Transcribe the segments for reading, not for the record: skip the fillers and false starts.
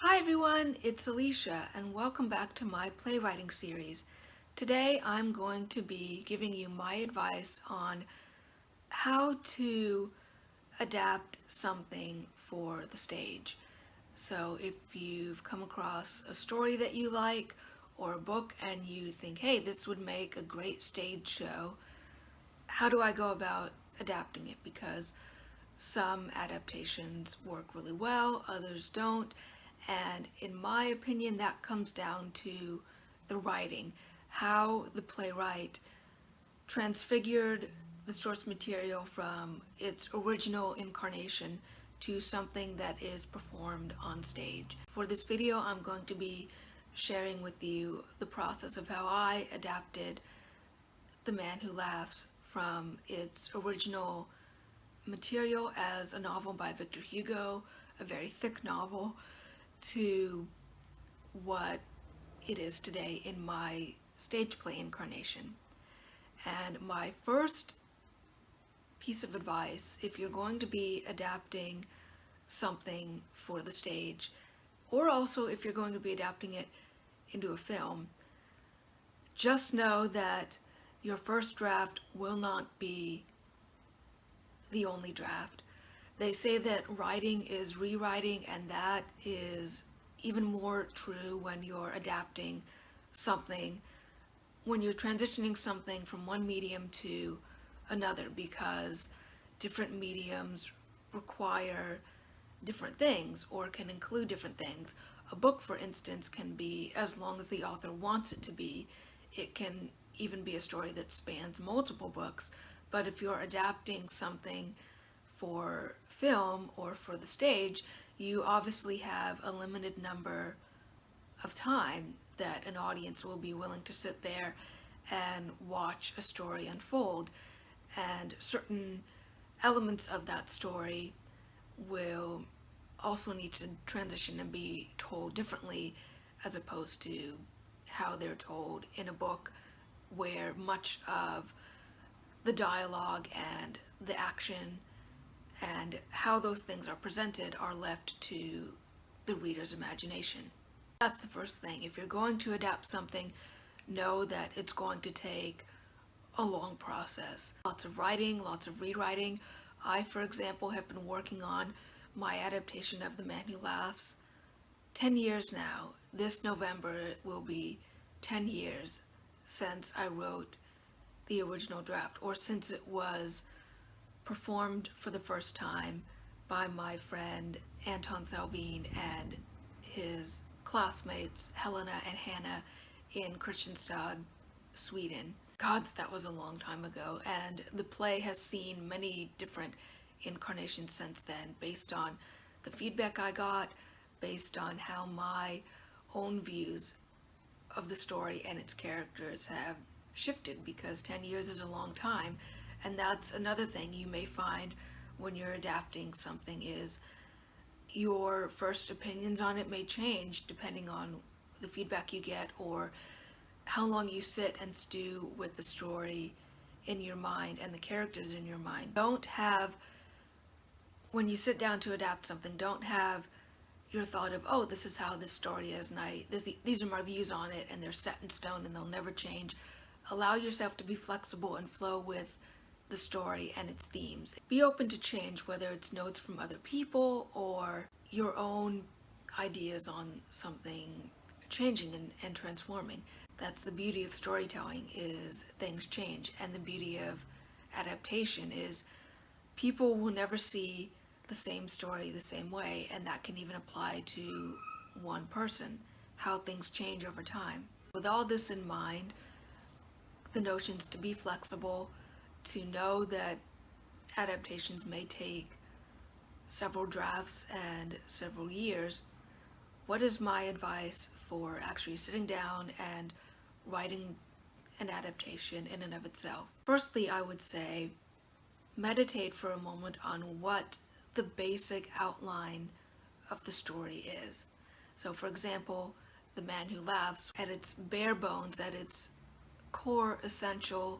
Hi everyone, it's Alicia and welcome back to my playwriting series. Today I'm going to be giving you my advice on how to adapt something for the stage. So if you've come across a story that you like or a book and you think, hey, this would make a great stage show, how do I go about adapting it? Because some adaptations work really well, others don't, and in my opinion, that comes down to the writing, how the playwright transfigured the source material from its original incarnation to something that is performed on stage. For this video, I'm going to be sharing with you the process of how I adapted The Man Who Laughs from its original material as a novel by Victor Hugo, a very thick novel, to what it is today in my stage play incarnation. And my first piece of advice, if you're going to be adapting something for the stage, or also if you're going to be adapting it into a film, just know that your first draft will not be the only draft. They say that writing is rewriting, and that is even more true when you're adapting something, when you're transitioning something from one medium to another, because different mediums require different things or can include different things. A book, for instance, can be, as long as the author wants it to be, it can even be a story that spans multiple books. But if you're adapting something for film or for the stage, you obviously have a limited number of time that an audience will be willing to sit there and watch a story unfold, and certain elements of that story will also need to transition and be told differently as opposed to how they're told in a book, where much of the dialogue and the action and how those things are presented are left to the reader's imagination. That's the first thing. If you're going to adapt something, know that it's going to take a long process. Lots of writing, lots of rewriting. I, for example, have been working on my adaptation of The Man Who Laughs 10 years now. This November it will be 10 years since I wrote the original draft, or since it was performed for the first time by my friend Anton Salvin and his classmates Helena and Hannah in Kristianstad, Sweden. Gods, that was a long time ago, and the play has seen many different incarnations since then, based on the feedback I got, based on how my own views of the story and its characters have shifted, because 10 years is a long time. And that's another thing you may find when you're adapting something, is your first opinions on it may change depending on the feedback you get or how long you sit and stew with the story in your mind and the characters in your mind. When you sit down to adapt something, don't have your thought of, oh, this is how this story is, and these are my views on it, and they're set in stone and they'll never change. Allow yourself to be flexible and flow with the story and its themes. Be open to change, whether it's notes from other people or your own ideas on something changing and transforming. That's the beauty of storytelling, is things change, and the beauty of adaptation is people will never see the same story the same way, and that can even apply to one person, how things change over time. With all this in mind, the notions to be flexible, to know that adaptations may take several drafts and several years, what is my advice for actually sitting down and writing an adaptation in and of itself? Firstly, I would say meditate for a moment on what the basic outline of the story is. So for example, The Man Who Laughs, at its bare bones, at its core essential,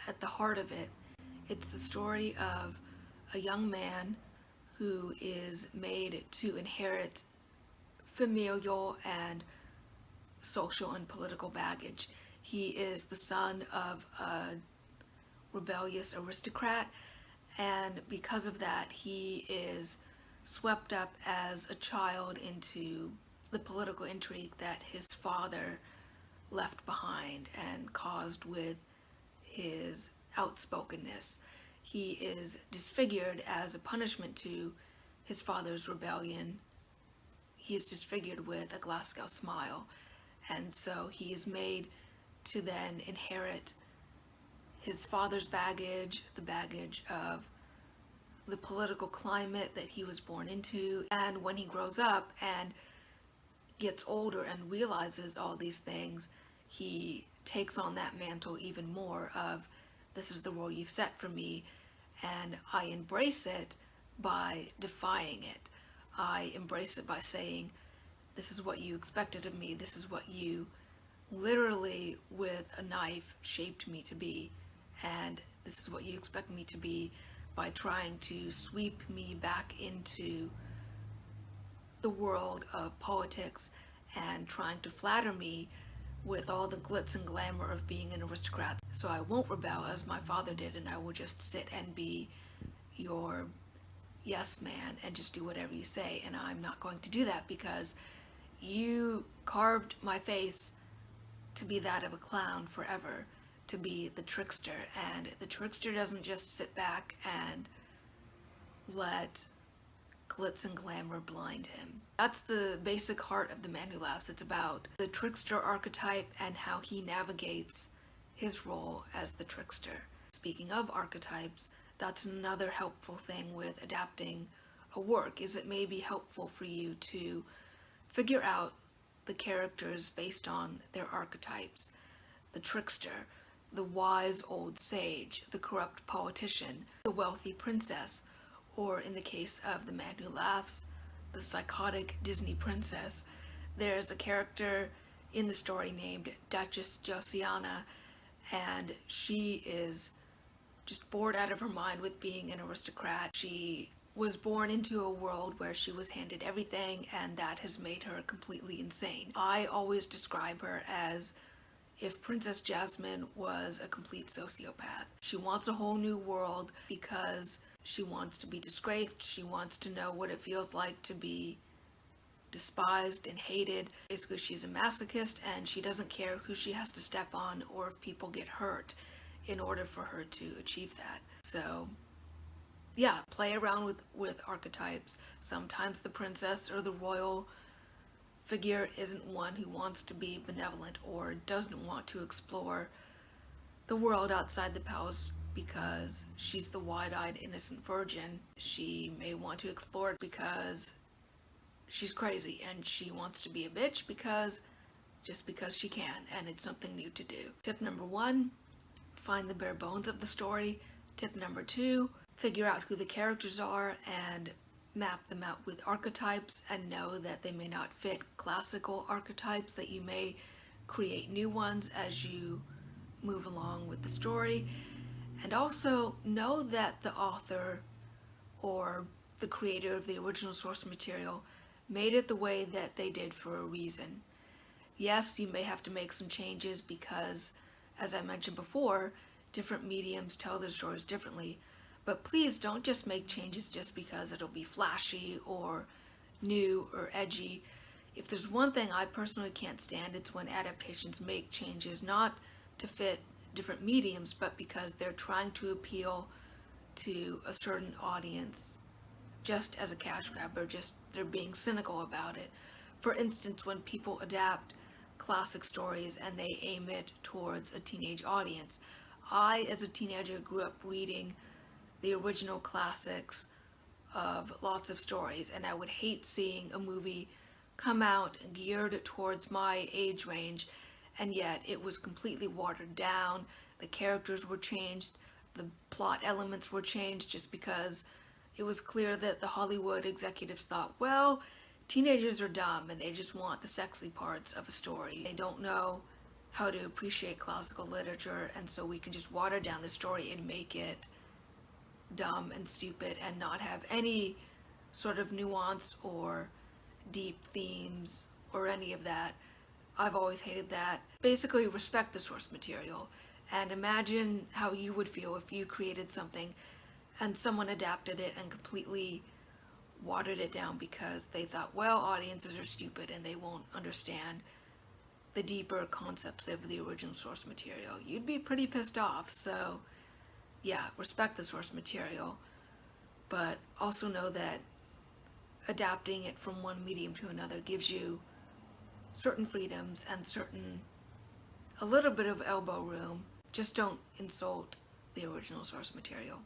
at the heart of it, it's the story of a young man who is made to inherit familial and social and political baggage. He is the son of a rebellious aristocrat, and because of that, he is swept up as a child into the political intrigue that his father left behind and caused with his outspokenness. He is disfigured as a punishment to his father's rebellion. He is disfigured with a Glasgow smile, and so he is made to then inherit his father's baggage, the baggage of the political climate that he was born into. And when he grows up and gets older and realizes all these things, he takes on that mantle even more of, this is the role you've set for me, and I embrace it by defying it. I embrace it by saying, this is what you expected of me, this is what you literally with a knife shaped me to be, and this is what you expect me to be by trying to sweep me back into the world of politics and trying to flatter me with all the glitz and glamour of being an aristocrat. So I won't rebel as my father did, and I will just sit and be your yes man and just do whatever you say. And I'm not going to do that because you carved my face to be that of a clown forever, to be the trickster. And the trickster doesn't just sit back and let glitz and glamour blind him. That's the basic heart of The Man Who Laughs. It's about the trickster archetype and how he navigates his role as the trickster. Speaking of archetypes, that's another helpful thing with adapting a work, is it may be helpful for you to figure out the characters based on their archetypes. The trickster, the wise old sage, the corrupt politician, the wealthy princess, or in the case of The Man Who Laughs, the psychotic Disney princess. There's a character in the story named Duchess Josiana, and she is just bored out of her mind with being an aristocrat. She was born into a world where she was handed everything, and that has made her completely insane. I always describe her as if Princess Jasmine was a complete sociopath. She wants a whole new world because she wants to be disgraced. She wants to know what it feels like to be despised and hated. Basically, she's a masochist, and she doesn't care who she has to step on or if people get hurt in order for her to achieve that. So yeah, play around with archetypes. Sometimes the princess or the royal figure isn't one who wants to be benevolent or doesn't want to explore the world outside the palace because she's the wide-eyed innocent virgin. She may want to explore it because she's crazy and she wants to be a bitch just because she can, and it's something new to do. Tip number 1, find the bare bones of the story. Tip number 2, figure out who the characters are and map them out with archetypes, and know that they may not fit classical archetypes, that you may create new ones as you move along with the story. And also know that the author or the creator of the original source material made it the way that they did for a reason. Yes, you may have to make some changes because, as I mentioned before, different mediums tell their stories differently. But please don't just make changes just because it'll be flashy or new or edgy. If there's one thing I personally can't stand, it's when adaptations make changes not to fit different mediums, but because they're trying to appeal to a certain audience just as a cash grab, or just they're being cynical about it. For instance, when people adapt classic stories and they aim it towards a teenage audience. I, as a teenager, grew up reading the original classics of lots of stories, and I would hate seeing a movie come out geared towards my age range, and yet it was completely watered down. The characters were changed, the plot elements were changed, just because it was clear that the Hollywood executives thought, well, teenagers are dumb and they just want the sexy parts of a story. They don't know how to appreciate classical literature, and so we can just water down the story and make it dumb and stupid and not have any sort of nuance or deep themes or any of that. I've always hated that. Basically, respect the source material and imagine how you would feel if you created something and someone adapted it and completely watered it down because they thought, well, audiences are stupid and they won't understand the deeper concepts of the original source material. You'd be pretty pissed off. So yeah, respect the source material, but also know that adapting it from one medium to another gives you certain freedoms and a little bit of elbow room. Just don't insult the original source material.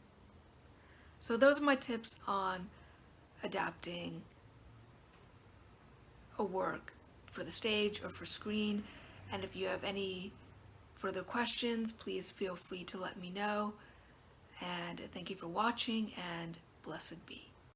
So those are my tips on adapting a work for the stage or for screen. And if you have any further questions, please feel free to let me know. And thank you for watching, and blessed be.